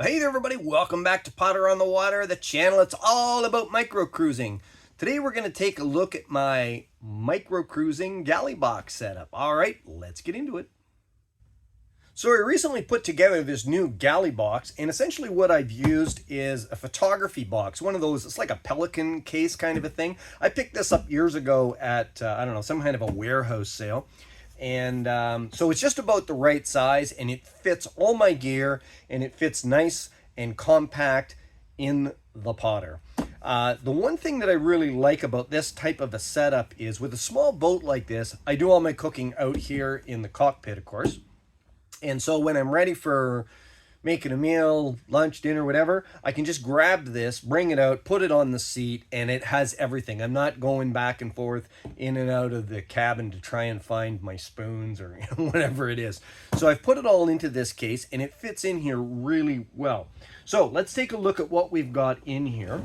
Hey there everybody, welcome back to Potter on the Water, the channel that's all about micro cruising. Today we're going to take a look at my micro cruising galley box setup. Alright, let's get into it. So I recently put together this new galley box, and essentially what I've used is a photography box. One of those, it's like a Pelican case kind of a thing. I picked this up years ago at, I don't know, some kind of a warehouse sale. And so it's just about the right size, and it fits all my gear, and it fits nice and compact in the Potter. The one thing that I really like about this type of a setup is with a small boat like this, I do all my cooking out here in the cockpit, of course. And so when I'm ready for making a meal, lunch, dinner, whatever, I can just grab this, bring it out, put it on the seat, and it has everything. I'm not going back and forth in and out of the cabin to try and find my spoons or whatever it is. So I've put it all into this case, and it fits in here really well. So let's take a look at what we've got in here.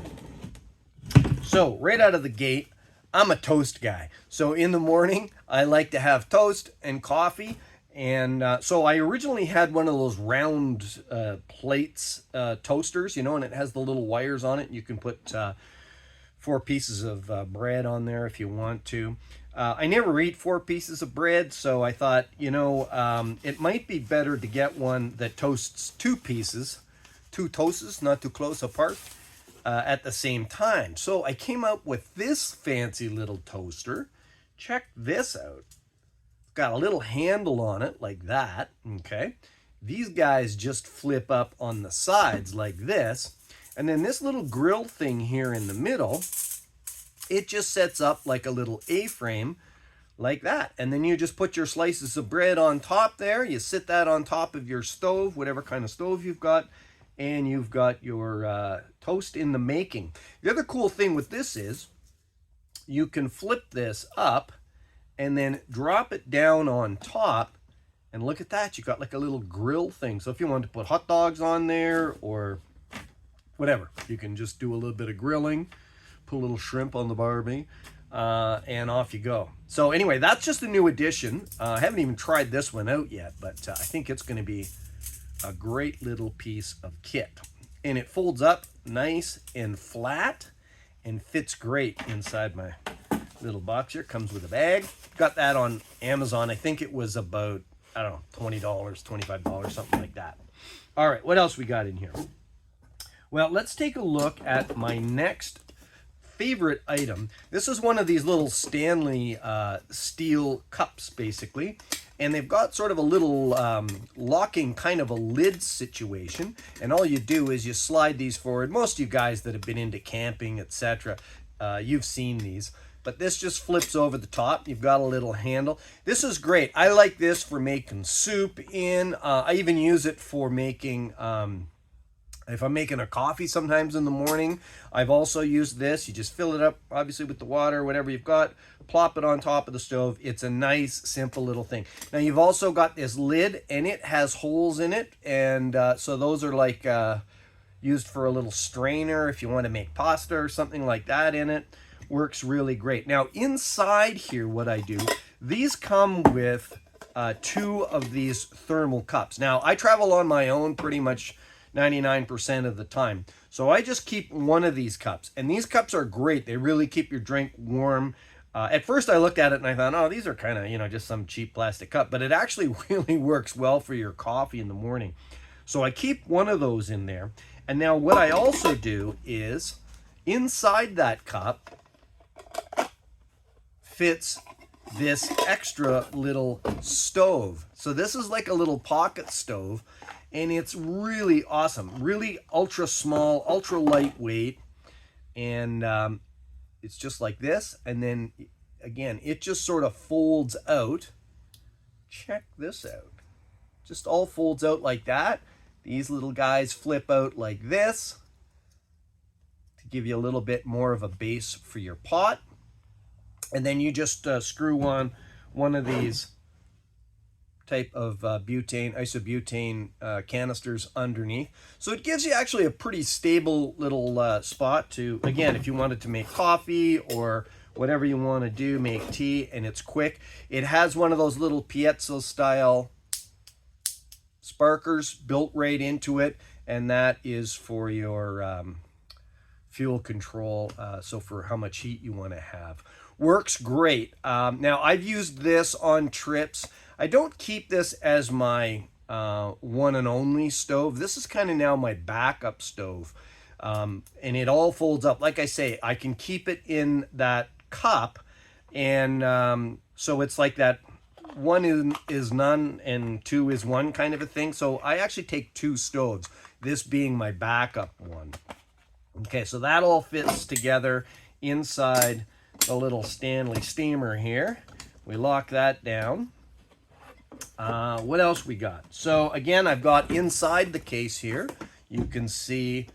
So right out of the gate, I'm a toast guy. So in the morning, I like to have toast and coffee. And so I originally had one of those round plates toasters, you know, and it has the little wires on it. You can put 4 pieces of bread on there if you want to. I never eat 4 pieces of bread, so I thought, you know, it might be better to get one that toasts 2 pieces, 2 toasts, not too close apart, at the same time. So I came up with this fancy little toaster. Check this out. Got a little handle on it like that. Okay, these guys just flip up on the sides like this, and then this little grill thing here in the middle, it just sets up like a little A-frame like that, and then you just put your slices of bread on top there. You sit that on top of your stove, whatever kind of stove you've got, and you've got your toast in the making. The other cool thing with this is you can flip this up and then drop it down on top, and look at that, you got like a little grill thing. So if you want to put hot dogs on there or whatever, you can just do a little bit of grilling, put a little shrimp on the barbie, and off you go. So anyway, that's just a new addition. I haven't even tried this one out yet, but I think it's going to be a great little piece of kit. And it folds up nice and flat and fits great inside my little box here. Comes with a bag. Got that on Amazon. I think it was about, I don't know, $20, $25, something like that. All right, what else we got in here? Well, let's take a look at my next favorite item. This is one of these little Stanley steel cups, basically. And they've got sort of a little locking kind of a lid situation. And all you do is you slide these forward. Most of you guys that have been into camping, etc., you've seen these. But this just flips over the top. You've got a little handle. This is great. I like this for making soup in. I even use it for making, if I'm making a coffee sometimes in the morning, I've also used this. You just fill it up, obviously, with the water, whatever you've got, plop it on top of the stove. It's a nice, simple little thing. Now, you've also got this lid, and it has holes in it. And so those are like used for a little strainer if you want to make pasta or something like that in it. Works really great. Now inside here, what I do, these come with 2 of these thermal cups. Now I travel on my own pretty much 99% of the time, so I just keep one of these cups, and these cups are great. They really keep your drink warm. At first I looked at it and I thought, oh, these are kind of, you know, just some cheap plastic cup, but it actually really works well for your coffee in the morning. So I keep one of those in there. And now what I also do is inside that cup fits this extra little stove. So this is like a little pocket stove, and it's really awesome, really ultra small, ultra lightweight, and it's just like this. And then again, it just sort of folds out. Check this out. Just all folds out like that. These little guys flip out like this to give you a little bit more of a base for your pot. And then you just screw on one of these type of isobutane canisters underneath. So it gives you actually a pretty stable little spot to, again, if you wanted to make coffee or whatever you want to do, make tea, and it's quick. It has one of those little piezo style sparkers built right into it, and that is for your fuel control, so for how much heat you want to have. Works great. Now, I've used this on trips. I don't keep this as my one and only stove. This is kind of now my backup stove. And it all folds up. Like I say, I can keep it in that cup, and so it's like that one is none and two is one kind of a thing. So I actually take two stoves, this being my backup one. Okay, so that all fits together inside the little Stanley steamer here. We lock that down. What else we got? So again, I've got inside the case here, you can see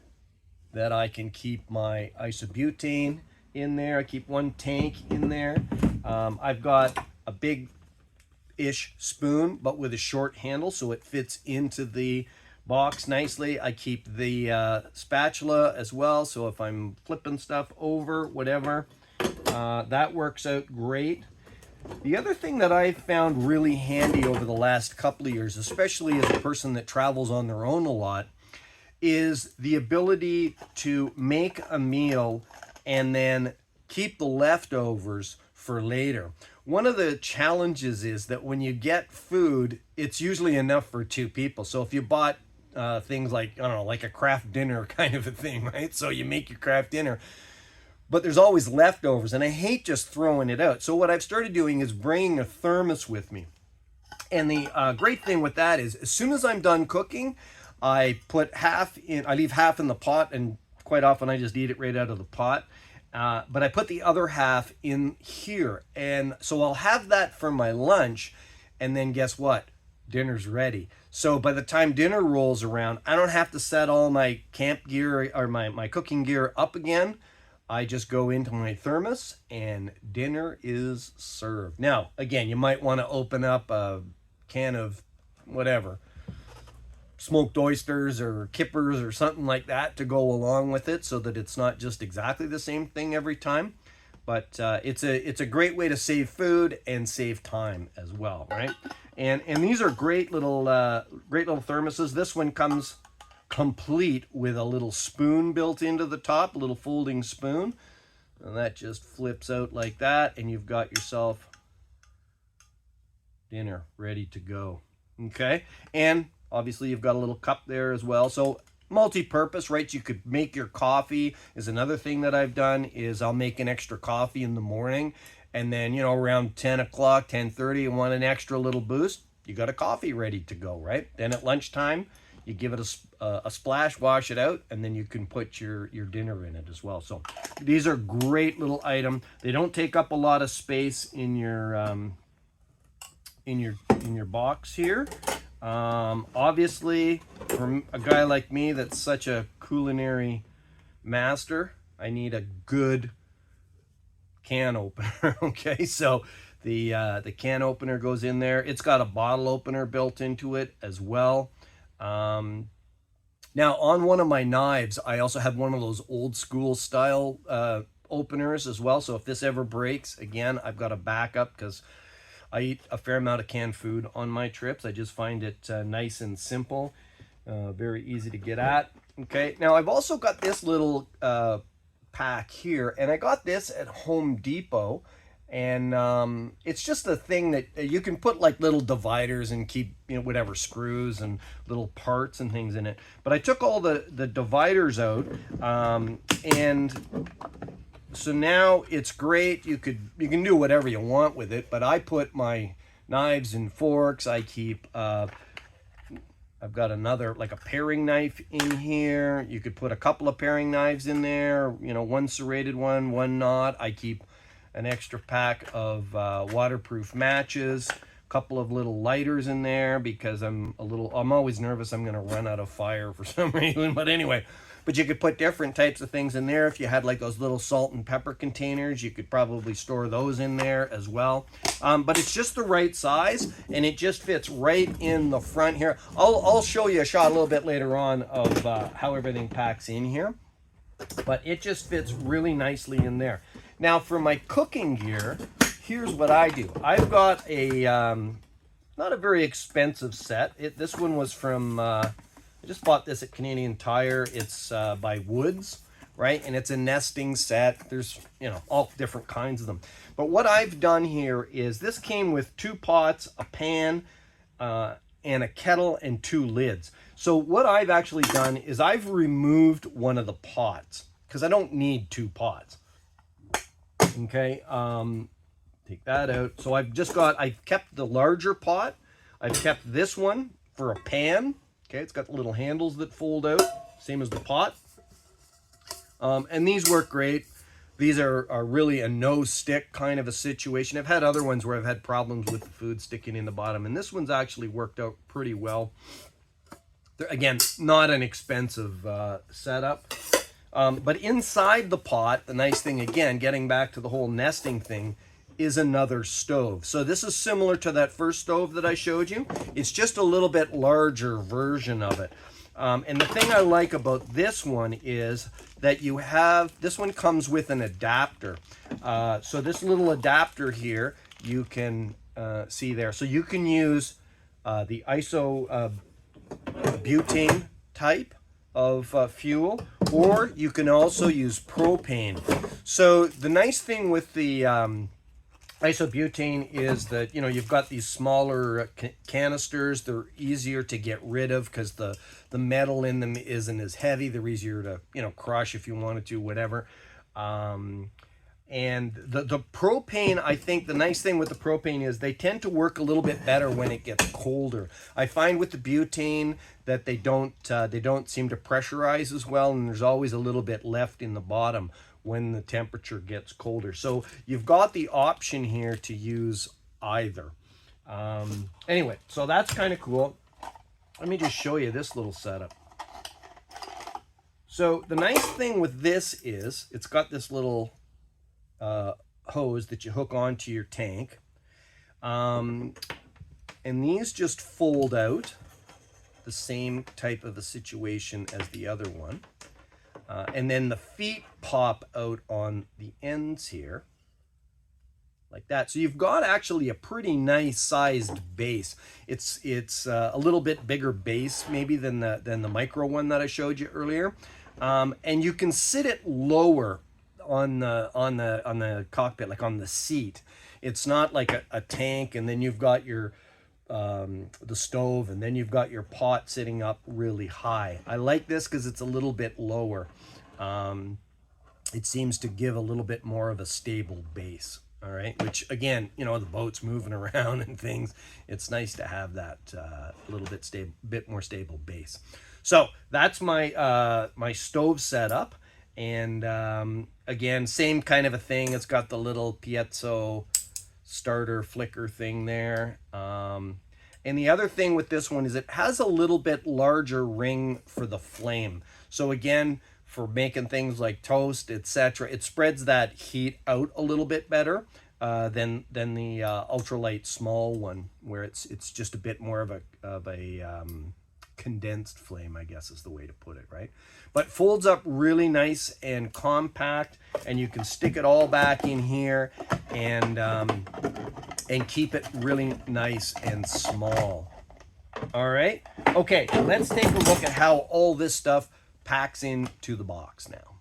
that I can keep my isobutane in there. I keep one tank in there. I've got a big-ish spoon, but with a short handle, so it fits into the box nicely. I keep the spatula as well, so if I'm flipping stuff over, whatever, that works out great. The other thing that I found really handy over the last couple of years, especially as a person that travels on their own a lot, is the ability to make a meal and then keep the leftovers for later. One of the challenges is that when you get food, it's usually enough for two people. So if you bought things like, I don't know, like a craft dinner kind of a thing, right? So you make your craft dinner, but there's always leftovers, and I hate just throwing it out. So what I've started doing is bringing a thermos with me. And the great thing with that is, as soon as I'm done cooking, I put half in, I leave half in the pot, and quite often I just eat it right out of the pot. But I put the other half in here. And so I'll have that for my lunch, and then guess what? Dinner's ready. So by the time dinner rolls around, I don't have to set all my camp gear or my cooking gear up again. I just go into my thermos and dinner is served. Now, again, you might want to open up a can of whatever, smoked oysters or kippers or something like that to go along with it, so that it's not just exactly the same thing every time. But it's a great way to save food and save time as well, right? And these are great little thermoses. This one comes complete with a little spoon built into the top, a little folding spoon, and that just flips out like that, and you've got yourself dinner ready to go. Okay, and obviously you've got a little cup there as well, so multi-purpose, right? You could make your coffee. Is another thing that I've done is I'll make an extra coffee in the morning, and then, you know, around 10 o'clock, 10:30, you want an extra little boost, you got a coffee ready to go, right? Then at lunchtime, you give it a splash, wash it out, and then you can put your dinner in it as well. So these are great little items. They don't take up a lot of space in your box here. Obviously, for a guy like me that's such a culinary master, I need a good can opener. Okay, so the can opener goes in there. It's got a bottle opener built into it as well. Now on one of my knives, I also have one of those old school style openers as well. So if this ever breaks, again, I've got a backup, because I eat a fair amount of canned food on my trips. I just find it nice and simple, very easy to get at. Okay, now I've also got this little pack here, and I got this at Home Depot, and it's just a thing that you can put like little dividers and keep, you know, whatever screws and little parts and things in it. But I took all the dividers out, and so now it's great. You can do whatever you want with it, but I put my knives and forks. I keep I've got another, like a paring knife in here. You could put a couple of paring knives in there, you know, one serrated one not. I keep an extra pack of waterproof matches, a couple of little lighters in there, because I'm always nervous I'm going to run out of fire for some reason. But anyway, but you could put different types of things in there. If you had like those little salt and pepper containers, you could probably store those in there as well. But it's just the right size, and it just fits right in the front here. I'll show you a shot a little bit later on of how everything packs in here, but it just fits really nicely in there. Now for my cooking gear, here's what I do. I've got a not a very expensive set. This one was from, I just bought this at Canadian Tire. It's by Woods, right? And it's a nesting set. There's, you know, all different kinds of them. But what I've done here is this came with 2 pots, a pan, and a kettle and 2 lids. So what I've actually done is I've removed one of the pots because I don't need 2 pots. Okay, take that out. So I've kept the larger pot. I've kept this one for a pan. Okay, it's got the little handles that fold out, same as the pot. And these work great. These are really a no stick kind of a situation. I've had other ones where I've had problems with the food sticking in the bottom, and this one's actually worked out pretty well. They're, again, not an expensive setup. But inside the pot, the nice thing, again, getting back to the whole nesting thing, is another stove. So this is similar to that first stove that I showed you. It's just a little bit larger version of it. And the thing I like about this one is that you have, this one comes with an adapter. So this little adapter here, you can see there. So you can use the iso butane type of fuel, or you can also use propane. So the nice thing with the isobutane is that, you know, you've got these smaller canisters. They're easier to get rid of because the metal in them isn't as heavy. They're easier to, you know, crush if you wanted to, whatever. And the propane, I think the nice thing with the propane is they tend to work a little bit better when it gets colder. I find with the butane that they don't seem to pressurize as well, and there's always a little bit left in the bottom when the temperature gets colder. So you've got the option here to use either. Anyway, so that's kind of cool. Let me just show you this little setup. So the nice thing with this is it's got this little hose that you hook onto your tank. And these just fold out the same type of a situation as the other one. And then the feet pop out on the ends here, like that. So you've got actually a pretty nice sized base. It's a little bit bigger base maybe than the micro one that I showed you earlier. And you can sit it lower on the cockpit, like on the seat. It's not like a tank, and then you've got your the stove, and then you've got your pot sitting up really high. I like this because it's a little bit lower. It seems to give a little bit more of a stable base. All right, which again, you know, the boat's moving around and things. It's nice to have that little bit more stable base. So that's my my stove setup, and again, same kind of a thing. It's got the little piezo starter flicker thing there. And the other thing with this one is it has a little bit larger ring for the flame. So again, for making things like toast, etc., it spreads that heat out a little bit better than the ultralight small one, where it's just a bit more of a condensed flame, I guess is the way to put it, right? But folds up really nice and compact, and you can stick it all back in here and keep it really nice and small. All right, okay, let's take a look at how all this stuff packs into the box now.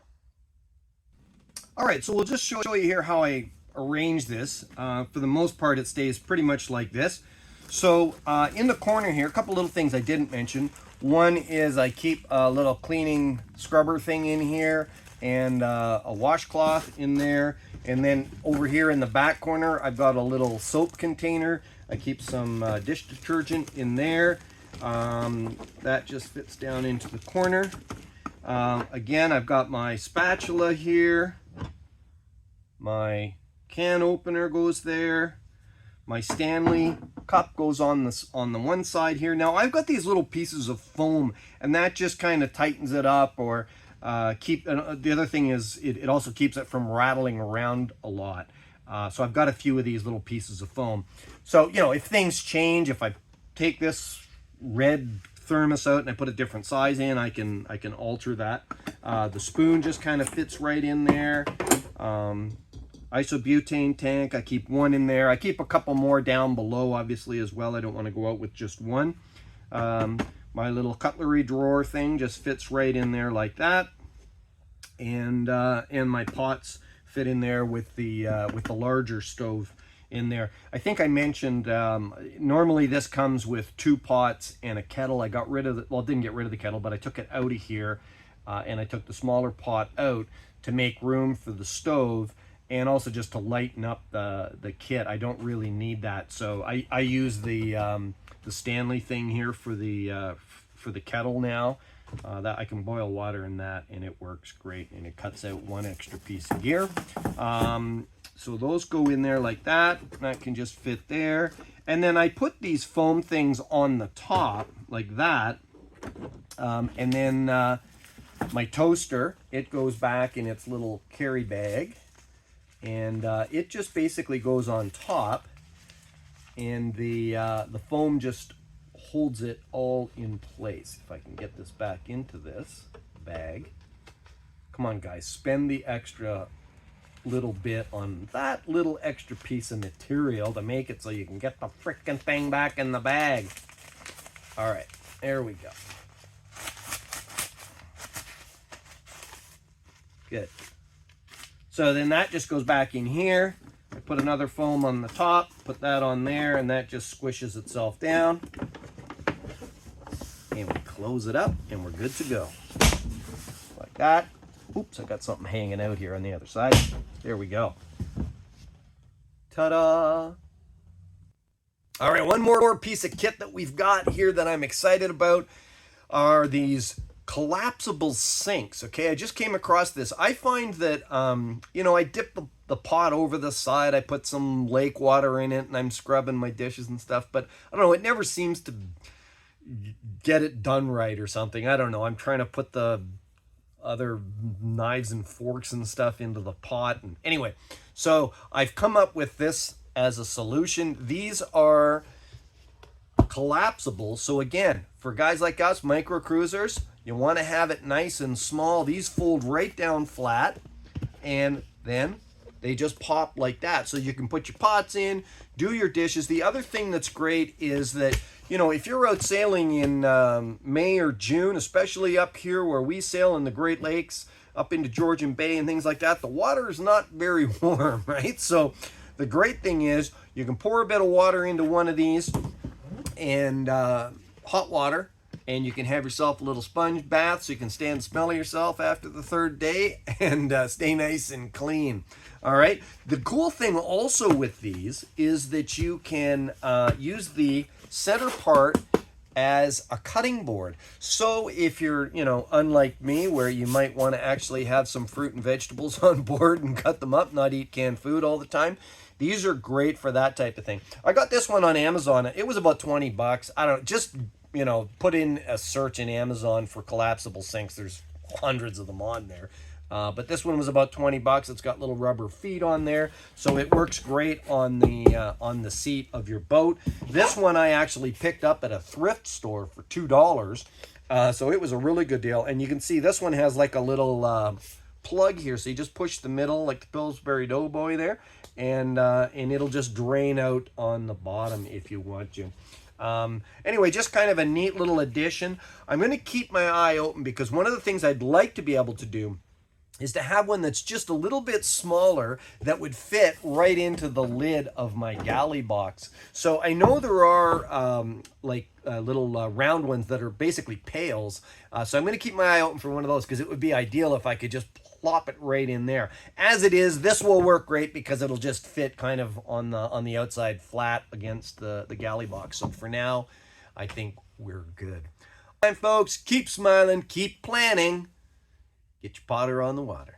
All right, so we'll just show you here how I arrange this. For the most part, it stays pretty much like this. So in the corner here, a couple little things I didn't mention. One is I keep a little cleaning scrubber thing in here, and a washcloth in there. And then over here in the back corner, I've got a little soap container. I keep some dish detergent in there. That just fits down into the corner. Again, I've got my spatula here. My can opener goes there. My Stanley cup goes on the one side here. Now I've got these little pieces of foam, and that just kind of tightens it up, or the other thing is it also keeps it from rattling around a lot. So I've got a few of these little pieces of foam. So, you know, if things change, if I take this red Thermos out and I put a different size in, I can alter that. The spoon just kind of fits right in there. isobutane tank. I keep one in there. I keep a couple more down below, obviously, as well. I don't want to go out with just one. My little cutlery drawer thing just fits right in there like that. And my pots fit in there with the larger stove in there. I think I mentioned normally this comes with 2 pots and a kettle. I got rid of the, well, didn't get rid of the kettle, but I took it out of here and I took the smaller pot out to make room for the stove and also just to lighten up the kit. I don't really need that, so I use the Stanley thing here for the kettle now. That I can boil water in that and it works great, and it cuts out 1 extra piece of gear. So those go in there like that. That can just fit there. And then I put these foam things on the top like that. And then my toaster, it goes back in its little carry bag. And it just basically goes on top. And the foam just holds it all in place. If I can get this back into this bag. Come on, guys, spend the extra little bit on that little extra piece of material to make it so you can get the frickin' thing back in the bag. All right, there we go. Good. So then that just goes back in here. I put another foam on the top, put that on there, and that just squishes itself down. And we close it up and we're good to go. Like that. Oops, I got something hanging out here on the other side. There we go. Ta-da! All right, one more piece of kit that we've got here that I'm excited about are these collapsible sinks. Okay, I just came across this. I find that, you know, I dip the pot over the side. I put some lake water in it and I'm scrubbing my dishes and stuff. But I don't know, it never seems to get it done right or something. I don't know. I'm trying to put the other knives and forks and stuff into the pot. And anyway, so I've come up with this as a solution. These are collapsible. So again, for guys like us, micro cruisers, you want to have it nice and small. These fold right down flat and then they just pop like that. So you can put your pots in, do your dishes. The other thing that's great is that, you know, if you're out sailing in May or June, especially up here where we sail in the Great Lakes, up into Georgian Bay and things like that, the water is not very warm, right? So the great thing is you can pour a bit of water into one of these and hot water, and you can have yourself a little sponge bath so you can stand the smell of yourself after the 3rd day and stay nice and clean. All right. The cool thing also with these is that you can use the center part as a cutting board. So if you're, you know, unlike me, where you might want to actually have some fruit and vegetables on board and cut them up, not eat canned food all the time, these are great for that type of thing. I got this one on Amazon. It was about 20 bucks. I don't know, just, you know, put in a search in Amazon for collapsible sinks. There's hundreds of them on there. But this one was about 20 bucks. It's got little rubber feet on there, so it works great on the seat of your boat. This one I actually picked up at a thrift store for $2, so it was a really good deal. And you can see this one has like a little plug here, so you just push the middle like the Pillsbury Doughboy there, and it'll just drain out on the bottom if you want to. Anyway, just kind of a neat little addition. I'm going to keep my eye open because one of the things I'd like to be able to do is to have one that's just a little bit smaller that would fit right into the lid of my galley box. So I know there are little round ones that are basically pails. So I'm going to keep my eye open for one of those because it would be ideal if I could just plop it right in there. As it is, this will work great because it'll just fit kind of on the outside flat against the galley box. So for now, I think we're good. And folks, keep smiling, keep planning. Get your Potter on the water.